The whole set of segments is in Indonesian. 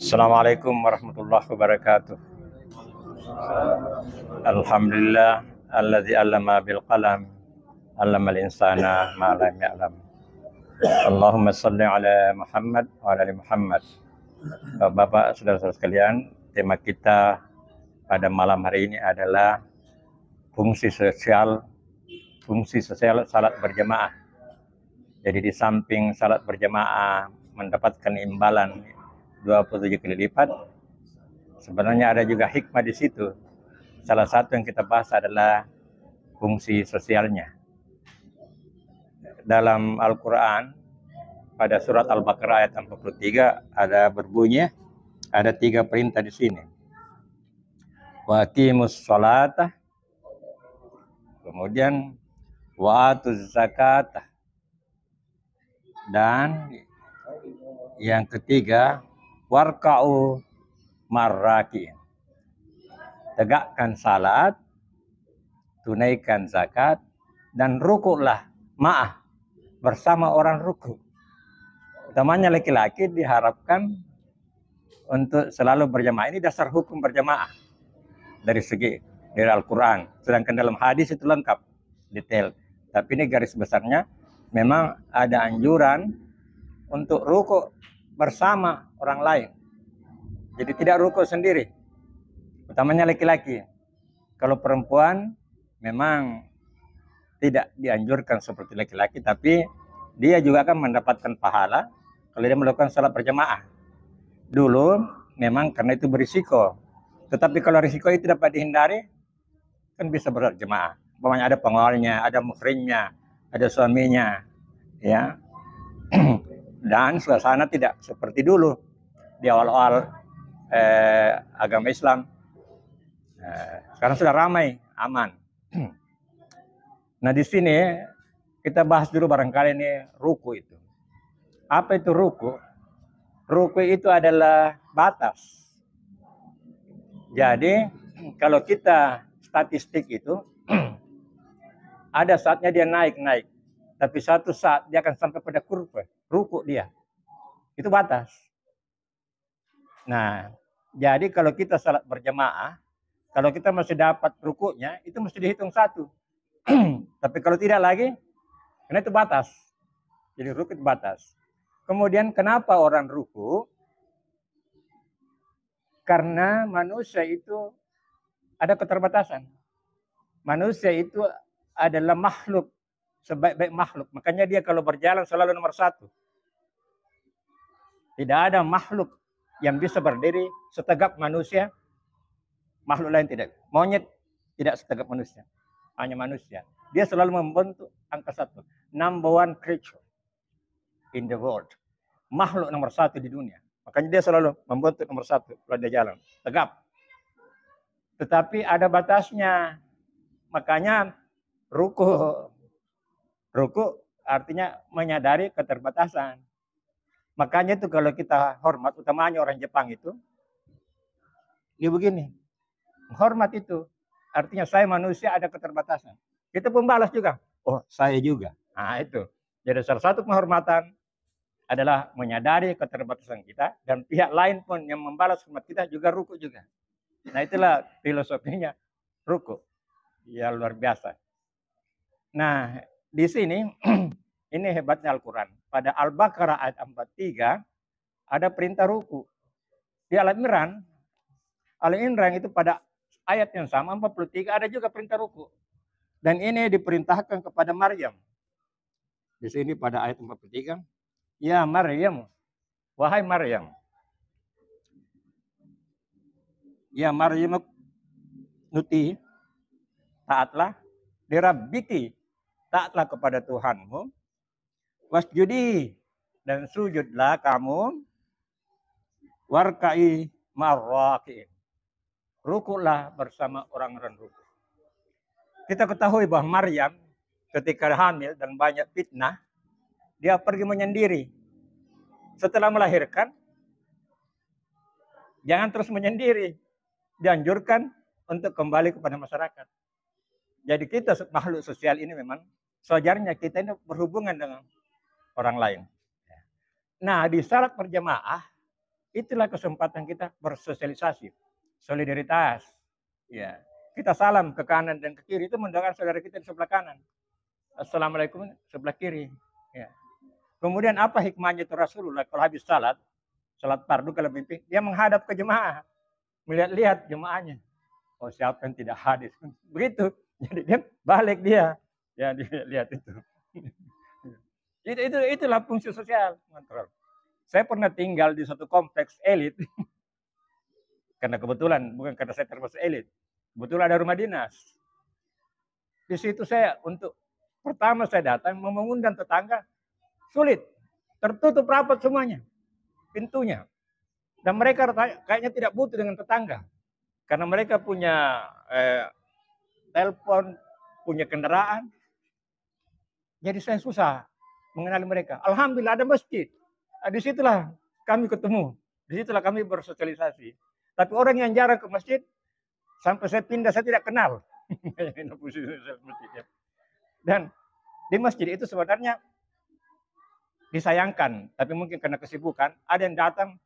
Assalamualaikum warahmatullahi wabarakatuh. Alhamdulillah alladzi 'allama bil qalam 'allamal insana ma lam ya'lam. Allahumma shalli ala Muhammad wa ala ali Muhammad. Bapak, saudara-saudara sekalian, tema kita pada malam hari ini adalah fungsi sosial salat berjamaah. Jadi di samping salat berjamaah mendapatkan imbalan 27 kali lipat, sebenarnya ada juga hikmah di situ. Salah satu yang kita bahas adalah fungsi sosialnya. Dalam Al-Quran, pada surat Al-Baqarah ayat 43 ada berbunyi, ada 3 perintah di sini. Wa aqimus sholata, kemudian wa atuz zakata, dan yang ketiga warka'u marraki'in. Tegakkan salat, tunaikan zakat, dan rukuklah ma'ah bersama orang ruku. Utamanya laki-laki diharapkan untuk selalu berjamaah. Ini dasar hukum berjamaah dari Al-Quran. Sedangkan dalam hadis itu lengkap, detail. Tapi ini garis besarnya memang ada anjuran untuk rukuk bersama orang lain. Jadi tidak rukuk sendiri. Utamanya laki-laki. Kalau perempuan memang tidak dianjurkan seperti laki-laki, tapi dia juga akan mendapatkan pahala kalau dia melakukan salat berjamaah. Dulu memang karena itu berisiko. Tetapi kalau risiko itu dapat dihindari, kan bisa berjamaah. Umpamanya ada pengawalnya, ada muhrimnya, ada suaminya, ya. Dan suasana tidak seperti dulu di awal-awal agama Islam. Sekarang sudah ramai, aman. Nah, di sini kita bahas dulu barangkali ini ruku itu. Apa itu ruku? Ruku itu adalah batas. Jadi kalau kita statistik itu ada saatnya dia naik, tapi satu saat dia akan sampai pada kurva, ruku dia. Itu batas. Nah, jadi kalau kita salat berjamaah, kalau kita masih dapat rukuknya, itu mesti dihitung 1. Tapi kalau tidak lagi, karena itu batas. Jadi ruku itu batas. Kemudian kenapa orang ruku? Karena manusia itu ada keterbatasan. Manusia itu adalah makhluk, sebaik-baik makhluk. Makanya dia kalau berjalan selalu nomor 1. Tidak ada makhluk yang bisa berdiri setegak manusia. Makhluk lain tidak. Monyet tidak setegak manusia. Hanya manusia. Dia selalu membentuk angka 1. Number 1 creature in the world. Makhluk nomor 1 di dunia. Makanya dia selalu membentuk nomor 1 kalau dia jalan. Tegap. Tetapi ada batasnya. Makanya ruku artinya menyadari keterbatasan. Makanya itu kalau kita hormat, utamanya orang Jepang itu, dia begini. Hormat itu artinya saya manusia ada keterbatasan. Kita pembalas juga. Oh, saya juga. Nah, itu. Jadi salah satu penghormatan adalah menyadari keterbatasan kita, dan pihak lain pun yang membalas hormat kita juga ruku juga. Nah, itulah filosofinya ruku. Ya, luar biasa. Nah, di sini ini hebatnya Al-Quran. Pada Al-Baqarah ayat 43 ada perintah ruku. Di Al-Imran itu pada ayat yang sama 43 ada juga perintah ruku. Dan ini diperintahkan kepada Maryam. Di sini pada ayat 43, ya Maryam, wahai Maryam. Ya Maryam nuti, taatlah dirabbiki, taatlah kepada Tuhanmu. Wasjudi, dan sujudlah kamu. Warka'i marraki'in, rukuklah bersama orang-orang ruku. Kita ketahui bahwa Maryam ketika hamil dan banyak fitnah, dia pergi menyendiri. Setelah melahirkan, jangan terus menyendiri. Dianjurkan untuk kembali kepada masyarakat. Jadi kita makhluk sosial ini memang sewajarnya kita ini berhubungan dengan orang lain. Nah, di salat berjamaah itulah kesempatan kita bersosialisasi, solidaritas. Ya, kita salam ke kanan dan ke kiri, itu mendoakan saudara kita di sebelah kanan. Assalamualaikum sebelah kiri. Ya. Kemudian apa hikmahnya itu Rasulullah kalau habis salat fardu kalau mimpi, dia menghadap ke jemaah, melihat-lihat jemaahnya. Oh, siapa yang tidak hadir? Begitu. Jadi dia balik dia. Ya, lihat itu. Itulah fungsi sosial kontrol. Saya pernah tinggal di satu kompleks elit. Karena kebetulan, bukan karena saya termasuk elit. Kebetulan ada rumah dinas. Di situ saya pertama saya datang mengundang tetangga, sulit. Tertutup rapat semuanya. Pintunya. Dan mereka kayaknya tidak butuh dengan tetangga. Karena mereka punya telepon, punya kendaraan. Jadi saya susah mengenali mereka. Alhamdulillah ada masjid. Disitulah kami ketemu. Disitulah kami bersosialisasi. Tapi orang yang jarang ke masjid, sampai saya pindah saya tidak kenal. Dan di masjid itu sebenarnya disayangkan. Tapi mungkin karena kesibukan, ada yang datang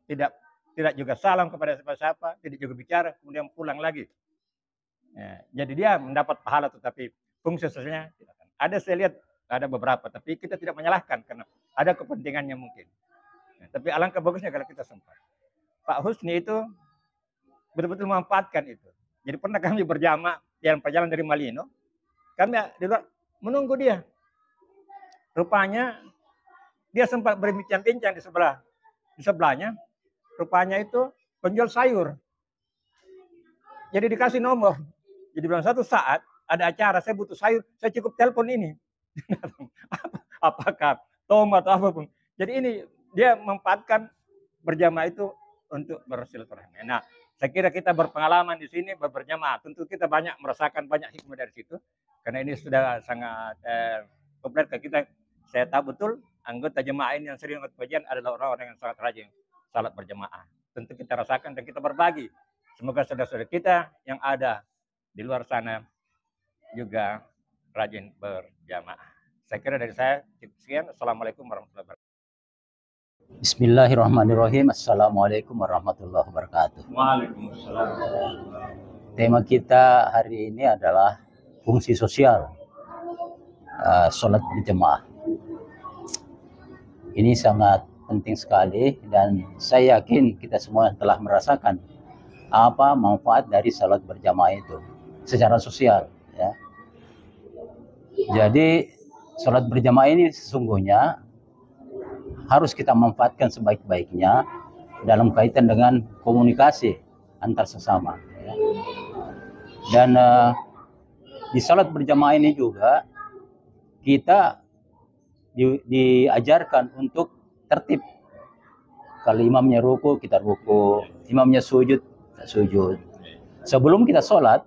tidak juga salam kepada siapa-siapa, tidak juga bicara, kemudian pulang lagi. Ya, jadi dia mendapat pahala, tetapi fungsi sosialnya tidak. Ada saya lihat ada beberapa, tapi kita tidak menyalahkan karena ada kepentingannya mungkin. Ya, tapi alangkah bagusnya kalau kita sempat. Pak Husni itu betul-betul memanfaatkan itu. Jadi pernah kami berjamaah yang perjalanan dari Malino, kami di luar menunggu dia. Rupanya dia sempat berbincang-bincang di sebelahnya. Rupanya itu penjual sayur. Jadi dikasih nomor. Jadi bilang satu saat ada acara, saya butuh sayur, saya cukup telepon ini. Apakah tomat atau apapun. Jadi ini dia memanfaatkan berjamaah itu untuk bersilaturahmi. Nah, saya kira kita berpengalaman di sini berjamaah. Tentu kita banyak merasakan banyak hikmah dari situ. Karena ini sudah sangat populer ke kita. Saya tahu betul anggota jemaah ini yang sering ikut kajian adalah orang-orang yang sangat rajin salat berjamaah. Tentu kita rasakan dan kita berbagi. Semoga saudara-saudara kita yang ada di luar sana juga rajin berjamaah. Saya kira dari saya sekian. Assalamualaikum warahmatullahi wabarakatuh. Bismillahirrahmanirrahim. Assalamualaikum warahmatullahi wabarakatuh. Waalaikumsalam. Tema kita hari ini adalah fungsi sosial sholat berjamaah. Ini sangat penting sekali dan saya yakin kita semua telah merasakan apa manfaat dari sholat berjamaah itu secara sosial. Ya. Jadi sholat berjamaah ini sesungguhnya harus kita manfaatkan sebaik-baiknya dalam kaitan dengan komunikasi antar sesama. Ya. Dan di sholat berjamaah ini juga kita diajarkan untuk tertib. Kalau imamnya ruku, kita ruku. Imamnya sujud, kita sujud. Sebelum kita sholat,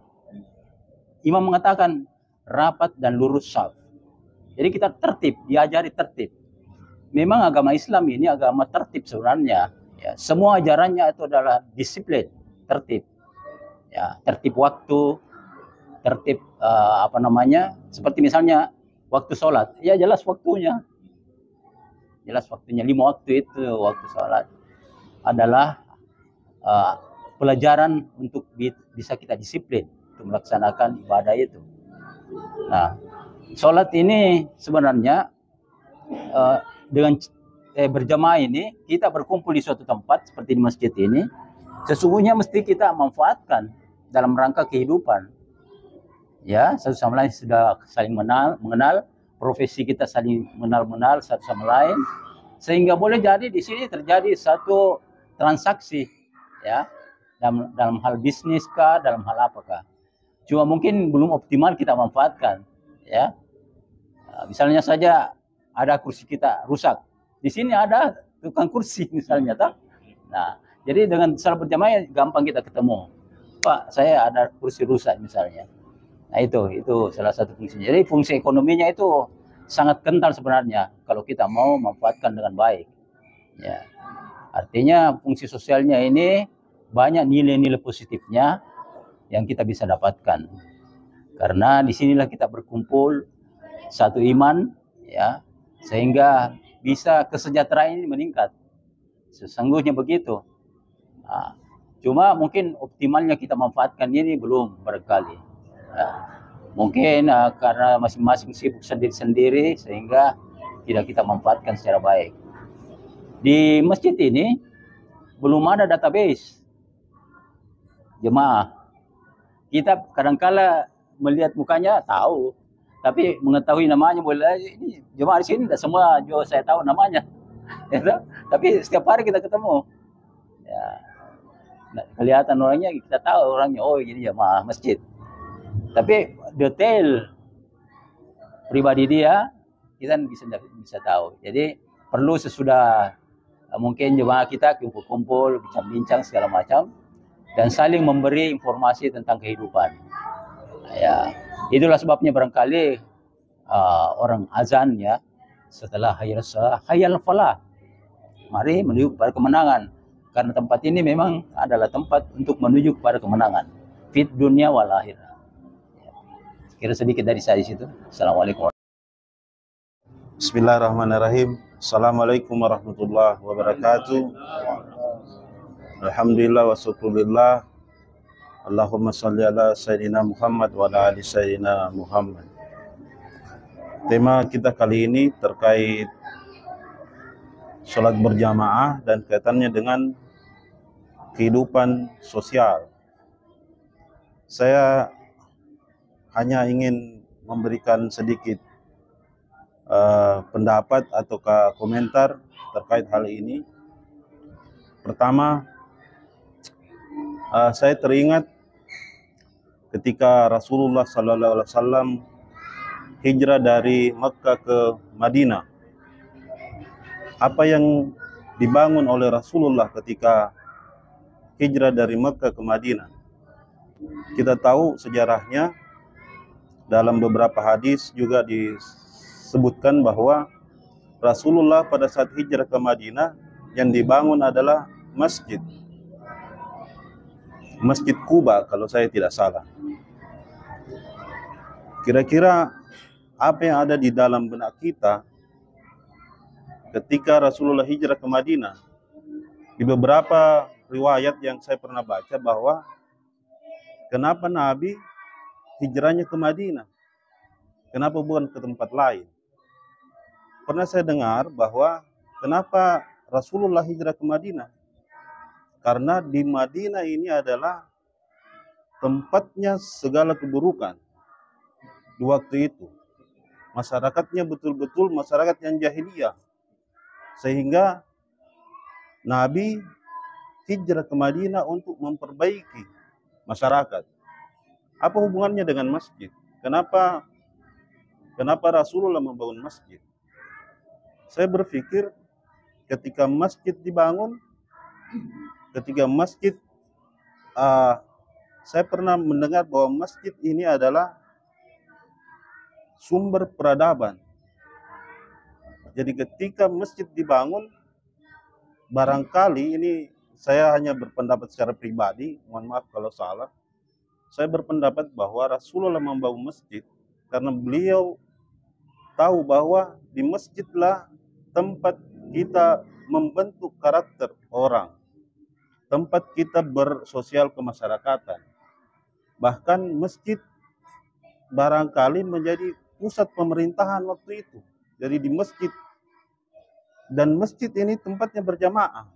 imam mengatakan rapat dan lurus shaf. Jadi kita tertib, diajari tertib. Memang agama Islam ini agama tertib sebenarnya. Ya, semua ajarannya itu adalah disiplin, tertib. Ya, tertib waktu, tertib seperti misalnya waktu sholat. Ya jelas waktunya. Jelas waktunya 5 waktu itu waktu sholat adalah pelajaran untuk bisa kita disiplin untuk melaksanakan ibadah itu. Nah, sholat ini sebenarnya dengan berjamaah ini kita berkumpul di suatu tempat seperti di masjid ini, sesungguhnya mesti kita manfaatkan dalam rangka kehidupan. Ya, satu sama lain sudah saling mengenal, profesi kita saling mengenal satu sama lain, sehingga boleh jadi di sini terjadi satu transaksi, ya, dalam hal bisnis kah, dalam hal apakah. Cuma mungkin belum optimal kita manfaatkan, ya. Misalnya saja ada kursi kita rusak, di sini ada tukang kursi misalnya, tak? Nah, jadi dengan salat berjamaah gampang kita ketemu. Pak, saya ada kursi rusak misalnya. Nah itu salah satu fungsinya. Jadi fungsi ekonominya itu sangat kental sebenarnya kalau kita mau memanfaatkan dengan baik. Ya. Artinya fungsi sosialnya ini banyak nilai-nilai positifnya yang kita bisa dapatkan. Karena disinilah kita berkumpul satu iman, ya, sehingga bisa kesejahteraan ini meningkat. Sesungguhnya begitu. Nah, cuma mungkin optimalnya kita manfaatkan ini belum barangkali. Nah, mungkin karena masing-masing sibuk sendiri-sendiri sehingga tidak kita manfaatkan secara baik. Di masjid ini belum ada database jemaah. Kita kadangkala melihat mukanya tahu, tapi mengetahui namanya boleh ini jemaah di sini tidak semua juga saya tahu namanya. Tapi setiap hari kita ketemu. Ya, kelihatan orangnya, kita tahu orangnya, oh ini jemaah masjid. Tapi detail pribadi dia kita bisa tahu. Jadi perlu sesudah mungkin jemaah kita kumpul-kumpul, bincang-bincang segala macam dan saling memberi informasi tentang kehidupan. Ya, itulah sebabnya barangkali orang azan ya setelah hayal falah, mari menuju kepada kemenangan. Karena tempat ini memang adalah tempat untuk menuju kepada kemenangan fit dunia wal akhirah. Kira sedikit dari saya di situ. Assalamualaikum. Bismillahirrahmanirrahim. Assalamualaikum warahmatullahi wabarakatuh. Alhamdulillah wa syukurillah. Allahumma salli ala Sayyidina Muhammad wa ala ali Sayyidina Muhammad. Tema kita kali ini terkait sholat berjamaah dan kaitannya dengan kehidupan sosial. Saya hanya ingin memberikan sedikit pendapat atau komentar terkait hal ini. Pertama, saya teringat ketika Rasulullah SAW hijrah dari Mekah ke Madinah. Apa yang dibangun oleh Rasulullah ketika hijrah dari Mekah ke Madinah? Kita tahu sejarahnya, dalam beberapa hadis juga disebutkan bahwa Rasulullah pada saat hijrah ke Madinah yang dibangun adalah masjid. Masjid Quba kalau saya tidak salah. Kira-kira apa yang ada di dalam benak kita ketika Rasulullah hijrah ke Madinah? Di beberapa riwayat yang saya pernah baca bahwa kenapa Nabi hijrahnya ke Madinah? Kenapa bukan ke tempat lain? Pernah saya dengar bahwa kenapa Rasulullah hijrah ke Madinah? Karena di Madinah ini adalah tempatnya segala keburukan di waktu itu. Masyarakatnya betul-betul masyarakat yang jahiliyah. Sehingga Nabi hijrah ke Madinah untuk memperbaiki masyarakat. Apa hubungannya dengan masjid? Kenapa Rasulullah membangun masjid? Saya berpikir ketika masjid dibangun, saya pernah mendengar bahwa masjid ini adalah sumber peradaban. Jadi ketika masjid dibangun, barangkali ini saya hanya berpendapat secara pribadi, mohon maaf kalau salah. Saya berpendapat bahwa Rasulullah membangun masjid karena beliau tahu bahwa di masjidlah tempat kita membentuk karakter orang, tempat kita bersosial kemasyarakatan. Bahkan masjid barangkali menjadi pusat pemerintahan waktu itu. Jadi di masjid, dan masjid ini tempatnya berjamaah.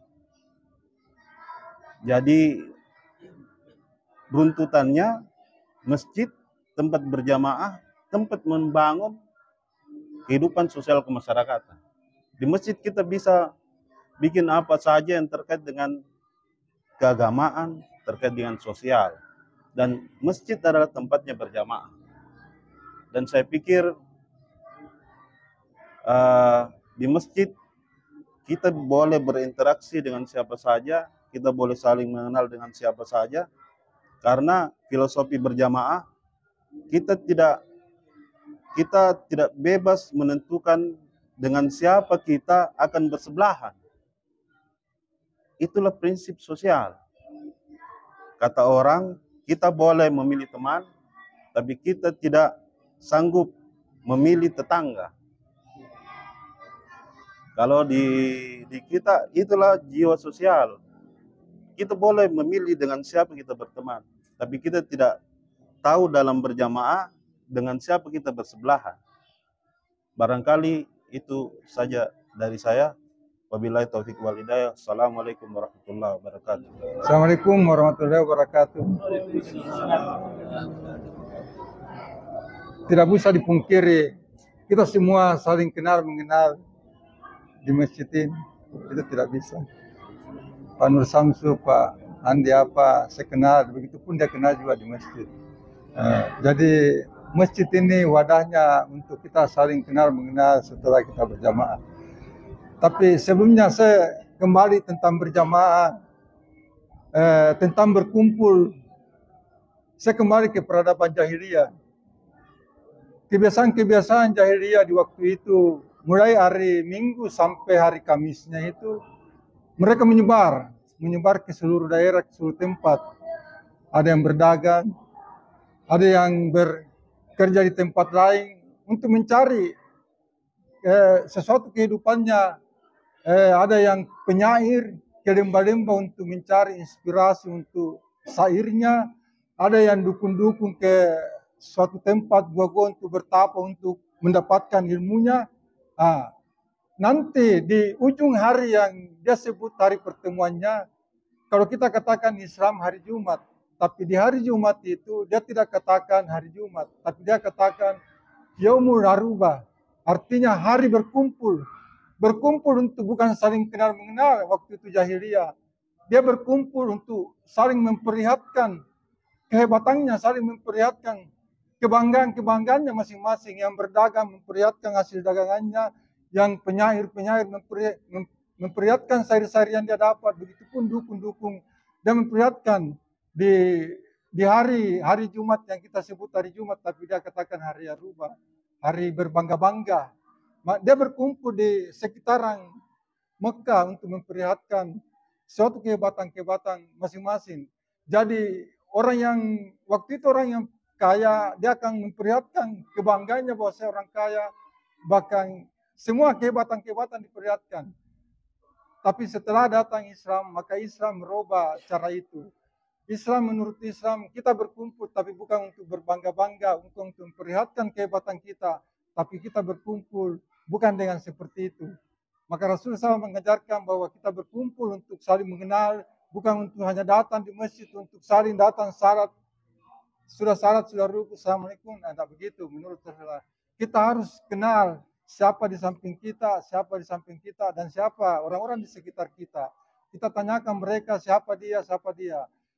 Jadi runtutannya masjid, tempat berjamaah, tempat membangun kehidupan sosial kemasyarakatan. Di masjid kita bisa bikin apa saja yang terkait dengan keagamaan, terkait dengan sosial. Dan masjid adalah tempatnya berjamaah. Dan saya pikir di masjid kita boleh berinteraksi dengan siapa saja, kita boleh saling mengenal dengan siapa saja, karena filosofi berjamaah kita tidak bebas menentukan dengan siapa kita akan bersebelahan. Itulah prinsip sosial. Kata orang, kita boleh memilih teman, tapi kita tidak sanggup memilih tetangga. Kalau di kita itulah jiwa sosial. Kita boleh memilih dengan siapa kita berteman, tapi kita tidak tahu dalam berjamaah dengan siapa kita bersebelahan. Barangkali itu saja dari saya. Wabillahi taufik wal hidayah. Assalamualaikum warahmatullahi wabarakatuh. Assalamualaikum warahmatullahi wabarakatuh. Tidak bisa dipungkiri, kita semua saling kenal mengenal di masjid ini. Itu tidak bisa. Pak Nur Samsu, Pak Andi apa, saya kenal, begitupun dia kenal juga di masjid. Jadi masjid ini wadahnya untuk kita saling kenal mengenal setelah kita berjamaah. Tapi sebelumnya saya kembali tentang berjamaah, tentang berkumpul. Saya kembali ke peradaban jahiliyah. Kebiasaan-kebiasaan jahiliyah di waktu itu, mulai hari Minggu sampai hari Kamisnya itu, mereka menyebar ke seluruh daerah, ke seluruh tempat. Ada yang berdagang, ada yang bekerja di tempat lain untuk mencari sesuatu kehidupannya. Ada yang penyair ke lembah-lembah untuk mencari inspirasi untuk syairnya. Ada yang dukun-dukun ke suatu tempat gua-gua untuk bertapa untuk mendapatkan ilmunya. Nanti di ujung hari yang dia sebut hari pertemuannya, kalau kita katakan Islam hari Jumat, tapi di hari Jumat itu dia tidak katakan hari Jumat, tapi dia katakan Yaumul Arubah, artinya hari berkumpul. Berkumpul untuk bukan saling kenal mengenal waktu itu jahiliyah. Dia berkumpul untuk saling memperlihatkan kehebatannya, saling memperlihatkan kebanggaannya masing-masing. Yang berdagang memperlihatkan hasil dagangannya, yang penyair memperlihatkan syair-syair yang dia dapat. Begitupun dukun-dukun dan memperlihatkan di hari Jumat yang kita sebut hari Jumat, tapi dia katakan hari Arubah, hari berbangga-bangga. Dia berkumpul di sekitaran Mekah untuk memperlihatkan suatu kehebatan-kehebatan masing-masing. Jadi orang yang waktu itu orang yang kaya, dia akan memperlihatkan kebanggaannya bahwa saya orang kaya, bahkan semua kehebatan-kehebatan diperlihatkan. Tapi setelah datang Islam, maka Islam merubah cara itu. Islam, menurut Islam, kita berkumpul tapi bukan untuk berbangga-bangga, untuk memperlihatkan kehebatan kita, tapi kita berkumpul bukan dengan seperti itu. Maka Rasulullah SAW mengajarkan bahwa kita berkumpul untuk saling mengenal, bukan untuk hanya datang di masjid untuk saling datang syarat, sudah rukuk, assalamualaikum, tidak begitu. Menurut Rasulullah, kita harus kenal siapa di samping kita, dan siapa orang-orang di sekitar kita. Kita tanyakan mereka siapa dia.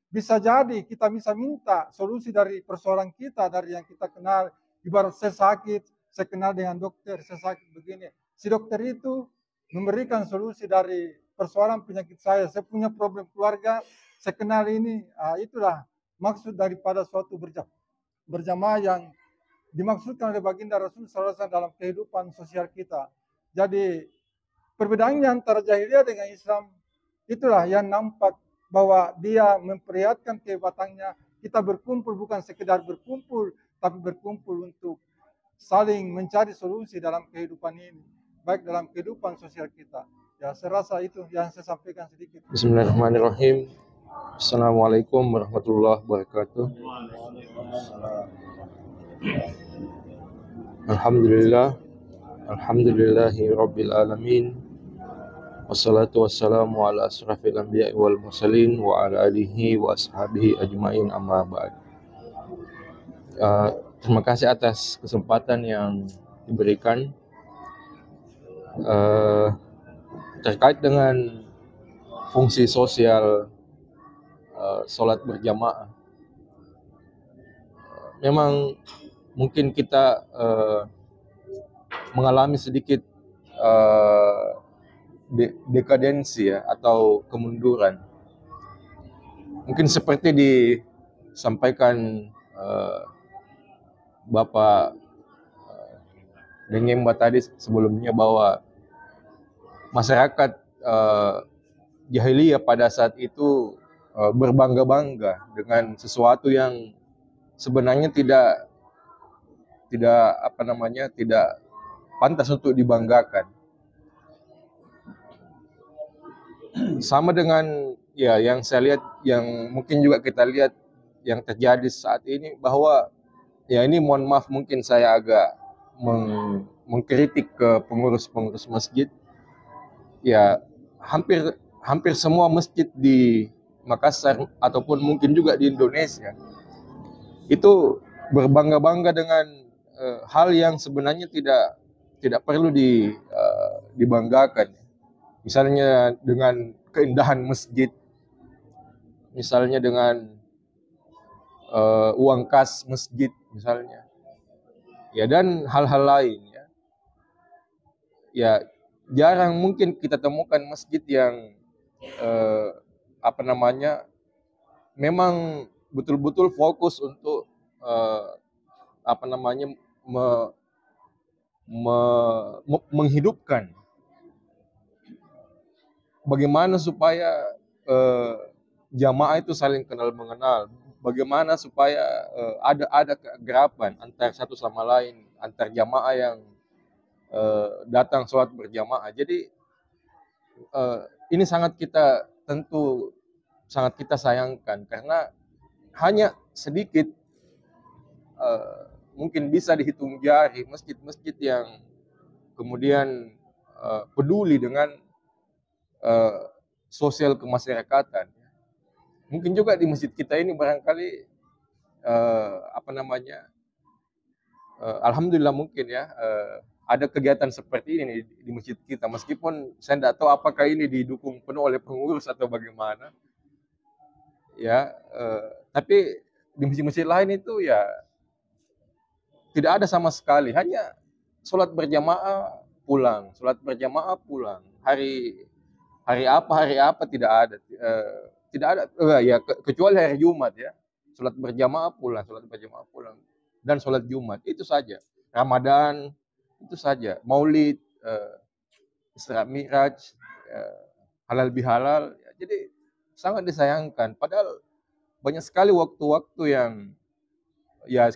Bisa jadi kita bisa minta solusi dari persoalan kita, dari yang kita kenal. Ibarat saya sakit, saya kenal dengan dokter, saya sakit begini. Si dokter itu memberikan solusi dari persoalan penyakit saya. Saya punya problem keluarga, saya kenal ini. Itulah maksud daripada suatu berjamaah yang dimaksudkan oleh baginda Rasul SAW dalam kehidupan sosial kita. Jadi perbedaannya antara jahiliyah dengan Islam, itulah yang nampak bahwa dia memperlihatkan kehebatannya. Kita berkumpul bukan sekedar berkumpul, tapi berkumpul untuk saling mencari solusi dalam kehidupan ini, baik dalam kehidupan sosial kita. Ya, saya rasa itu yang saya sampaikan sedikit. Bismillahirrahmanirrahim. Assalamualaikum warahmatullahi wabarakatuh. Alhamdulillahi rabbil alamin. Wassalatu wassalamu ala asrafil anbiya'i wal mursalin wa ala alihi wa ashabihi ajmain, amma ba'd. Terima kasih atas kesempatan yang diberikan terkait dengan fungsi sosial sholat berjamaah. Memang mungkin kita mengalami sedikit dekadensi ya, atau kemunduran. Mungkin seperti disampaikan Bapak Dengemba tadi sebelumnya, bahwa masyarakat jahiliyah pada saat itu berbangga-bangga dengan sesuatu yang sebenarnya tidak pantas untuk dibanggakan. sama dengan ya yang saya lihat, yang mungkin juga kita lihat yang terjadi saat ini, bahwa ya ini mohon maaf mungkin saya agak mengkritik ke pengurus-pengurus masjid. Ya hampir hampir semua masjid di Makassar ataupun mungkin juga di Indonesia itu berbangga-bangga dengan hal yang sebenarnya tidak perlu dibanggakan. Misalnya dengan keindahan masjid, misalnya dengan uang kas masjid misalnya, ya, dan hal-hal lain, ya. Ya, jarang mungkin kita temukan masjid yang memang betul-betul fokus untuk menghidupkan bagaimana supaya jamaah itu saling kenal mengenal, bagaimana supaya ada keakraban antar satu sama lain, antar jamaah yang datang sholat berjamaah. Jadi ini sangat kita sayangkan, karena hanya sedikit, mungkin bisa dihitung jari masjid-masjid yang kemudian peduli dengan sosial kemasyarakatan. Mungkin juga di masjid kita ini barangkali alhamdulillah mungkin ya ada kegiatan seperti ini di masjid kita, meskipun saya tidak tahu apakah ini didukung penuh oleh pengurus atau bagaimana, ya. Tapi di masjid-masjid lain itu ya tidak ada sama sekali, hanya sholat berjamaah pulang, sholat berjamaah pulang. Hari apa tidak ada, ya kecuali hari Jumat, ya, sholat berjamaah pulang, dan sholat Jumat itu saja. Ramadan itu saja, Maulid, Isra Mi'raj, halal bihalal. Jadi sangat disayangkan. Padahal banyak sekali waktu-waktu yang ya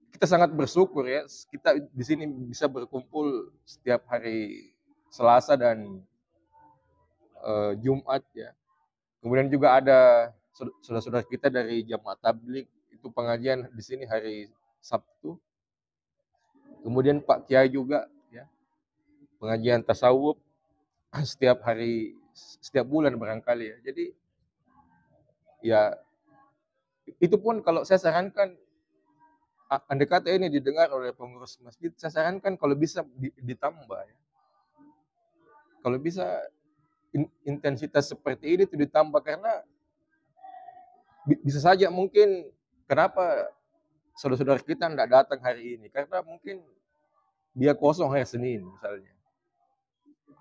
kita sangat bersyukur, ya, kita di sini bisa berkumpul setiap hari Selasa dan Jumat, ya. Kemudian juga ada saudara-saudara kita dari Jamaah Tabligh, itu pengajian di sini hari Sabtu. Kemudian Pak Kiai juga, ya, pengajian tasawuf setiap bulan barangkali, ya. Jadi ya itu pun kalau saya sarankan, andai kata ini didengar oleh pengurus masjid, saya sarankan kalau bisa ditambah, ya. Kalau bisa intensitas seperti ini itu ditambah, karena bisa saja mungkin kenapa saudara-saudara kita tidak datang hari ini, karena mungkin dia kosong hari Senin misalnya,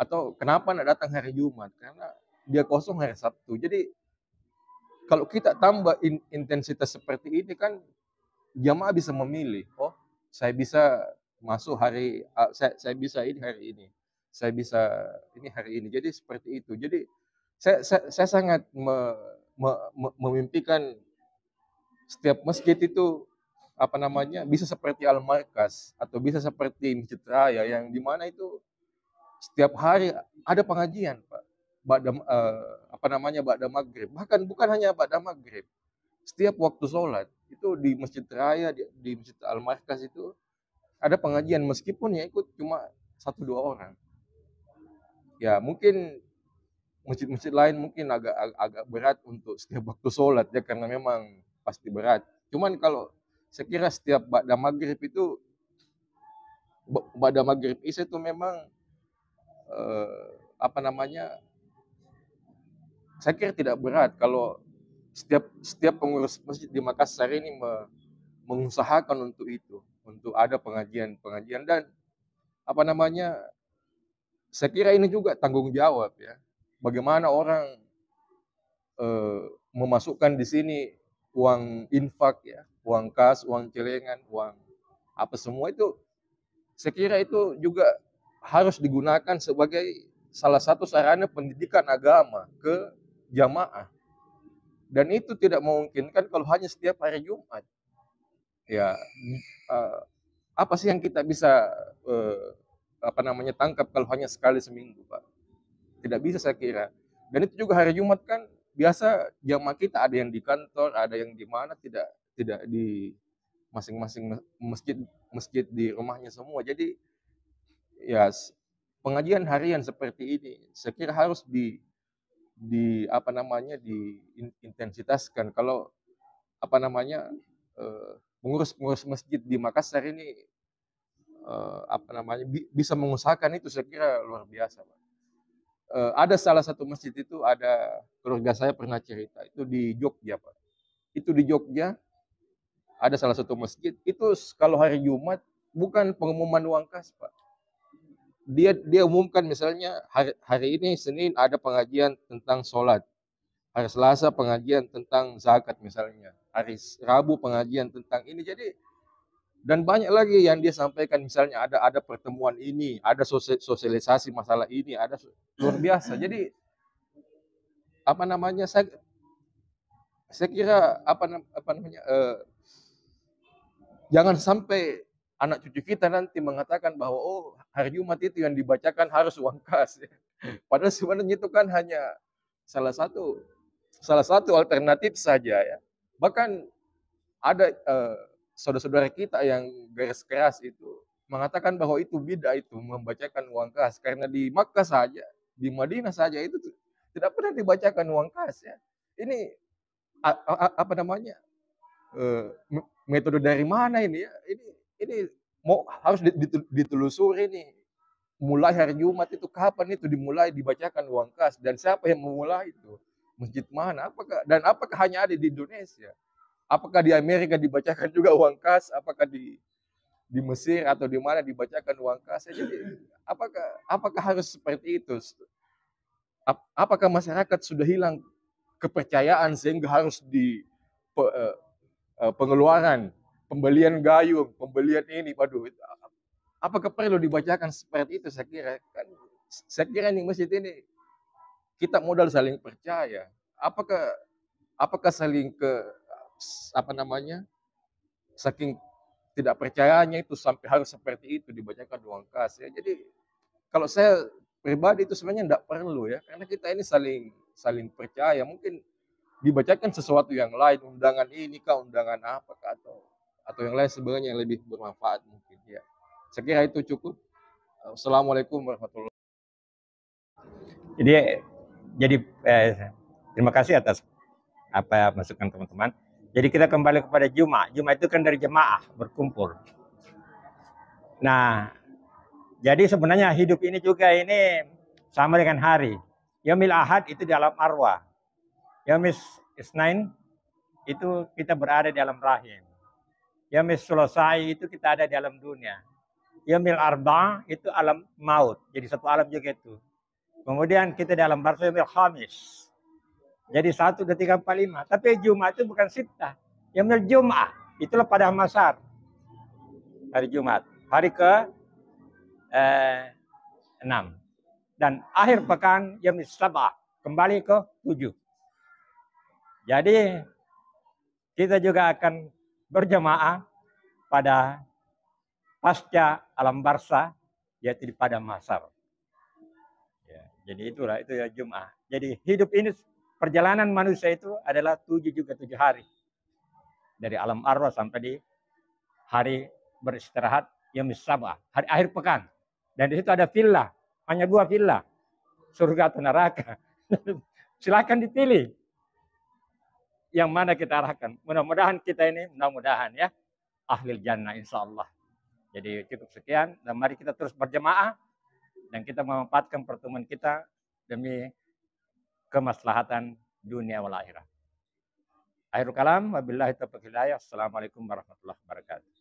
atau kenapa tidak datang hari Jumat, karena dia kosong hari Sabtu. Jadi kalau kita tambah intensitas seperti ini, kan jamaah bisa memilih, oh saya bisa masuk saya bisa ini hari ini, saya bisa ini hari ini. Jadi seperti itu. Jadi saya sangat memimpikan setiap masjid itu bisa seperti Al-Markas atau bisa seperti Masjid Raya, yang dimana itu setiap hari ada pengajian, Pak. Ba'da maghrib. Bahkan bukan hanya ba'da maghrib, setiap waktu sholat itu di Masjid Raya, di Masjid Al-Markas itu ada pengajian, meskipun ya ikut cuma 1-2 orang. Ya mungkin masjid-masjid lain mungkin agak berat untuk setiap waktu sholat, ya, karena memang pasti berat. Cuman kalau saya kira setiap ba'da maghrib isya itu memang saya kira tidak berat kalau setiap pengurus masjid di Makassar ini mengusahakan untuk itu, untuk ada pengajian, dan saya kira ini juga tanggung jawab, ya. Bagaimana orang memasukkan di sini uang infak, ya, uang kas, uang celengan, uang apa semua itu, saya kira itu juga harus digunakan sebagai salah satu sarana pendidikan agama ke jamaah. Dan itu tidak memungkinkan kalau hanya setiap hari Jumat. Ya, apa sih yang kita bisa tangkap kalau hanya sekali seminggu, Pak? Tidak bisa, saya kira. Dan itu juga hari Jumat kan biasa jamaah kita ada yang di kantor, ada yang di mana, tidak di masing-masing masjid di rumahnya semua. Jadi ya pengajian harian seperti ini saya kira harus di apa namanya diintensitaskan. Kalau apa namanya pengurus masjid di Makassar ini apa namanya bisa mengusahakan itu, saya kira luar biasa, Pak. Ada salah satu masjid itu, ada keluarga saya pernah cerita, itu di Jogja, Pak. Itu di Jogja ada salah satu masjid itu kalau hari Jumat bukan pengumuman uang kas, Pak. Dia umumkan misalnya hari ini Senin ada pengajian tentang sholat, hari Selasa pengajian tentang zakat misalnya, hari Rabu pengajian tentang ini. Jadi dan banyak lagi yang dia sampaikan, misalnya ada pertemuan ini, ada sosialisasi masalah ini, ada luar biasa. Jadi apa namanya saya kira apa namanya jangan sampai anak cucu kita nanti mengatakan bahwa oh hari Jumat itu yang dibacakan harus uang kas. Padahal sebenarnya itu kan hanya salah satu alternatif saja ya. Bahkan ada saudara-saudara kita yang garis keras itu mengatakan bahwa itu bid'ah itu membacakan uang kas, karena di Makkah saja, di Madinah saja itu tidak pernah dibacakan uang kas ya. Ini apa namanya metode dari mana ini ya? Ini mau harus ditelusuri nih. Mulai hari Jumat itu kapan itu dimulai dibacakan uang kas, dan siapa yang memulai itu? Masjid mana? Apakah hanya ada di Indonesia? Apakah di Amerika dibacakan juga uang kas? Apakah di Mesir atau di mana dibacakan uang kas? Jadi apakah harus seperti itu? Apakah masyarakat sudah hilang kepercayaan sehingga harus di pengeluaran, pembelian gayung, pembelian ini, waduh, apakah perlu dibacakan seperti itu? Saya kira ini masjid ini kita modal saling percaya. Apakah saling apa namanya saking tidak percayanya itu sampai harus seperti itu dibacakan uang kas ya. Jadi kalau saya pribadi itu sebenarnya tidak perlu ya, karena kita ini saling percaya. Mungkin dibacakan sesuatu yang lain, undangan ini kah, undangan apa kah, atau yang lain sebenarnya yang lebih bermanfaat mungkin ya. Saya kira itu cukup. Assalamualaikum warahmatullahi wabarakatuh. Jadi terima kasih atas apa masukan teman-teman. Jadi kita kembali kepada Jumat. Jumat itu kan dari jemaah berkumpul. Nah, jadi sebenarnya hidup ini juga ini sama dengan hari. Yaumil Ahad itu di alam arwah. Yaumil Isnain itu kita berada di alam rahim. Yaumil Sulasai itu kita ada di alam dunia. Yaumil Arba itu alam maut. Jadi satu alam juga itu. Kemudian kita di alam barzakh yaumil Khamis. Jadi 1, 2, 3, 4, 5. Tapi Jumat itu bukan sitah. Yaumil Jum'ah. Itulah pada masar. Hari Jumat. Hari ke 6. Dan akhir pekan yaumil Sabah. Kembali ke 7. Jadi kita juga akan berjamaah pada pasca alam barzakh, yaitu di pada masar. Ya, jadi itu ya Jumat. Jadi hidup ini, perjalanan manusia itu adalah 7 hari. Dari alam arwah sampai di hari beristirahat yaumil Sabah, hari akhir pekan. Dan di situ ada villa, hanya 2 villa, surga atau neraka. Silakan dipilih yang mana kita arahkan. Mudah-mudahan kita ini, ya, ahlil jannah insyaallah. Jadi cukup sekian, dan mari kita terus berjemaah dan kita memanfaatkan pertemuan kita demi kemaslahatan dunia wal akhirah. Akhirul kalam, wabillahi taufiq hidayah. Assalamualaikum warahmatullahi wabarakatuh.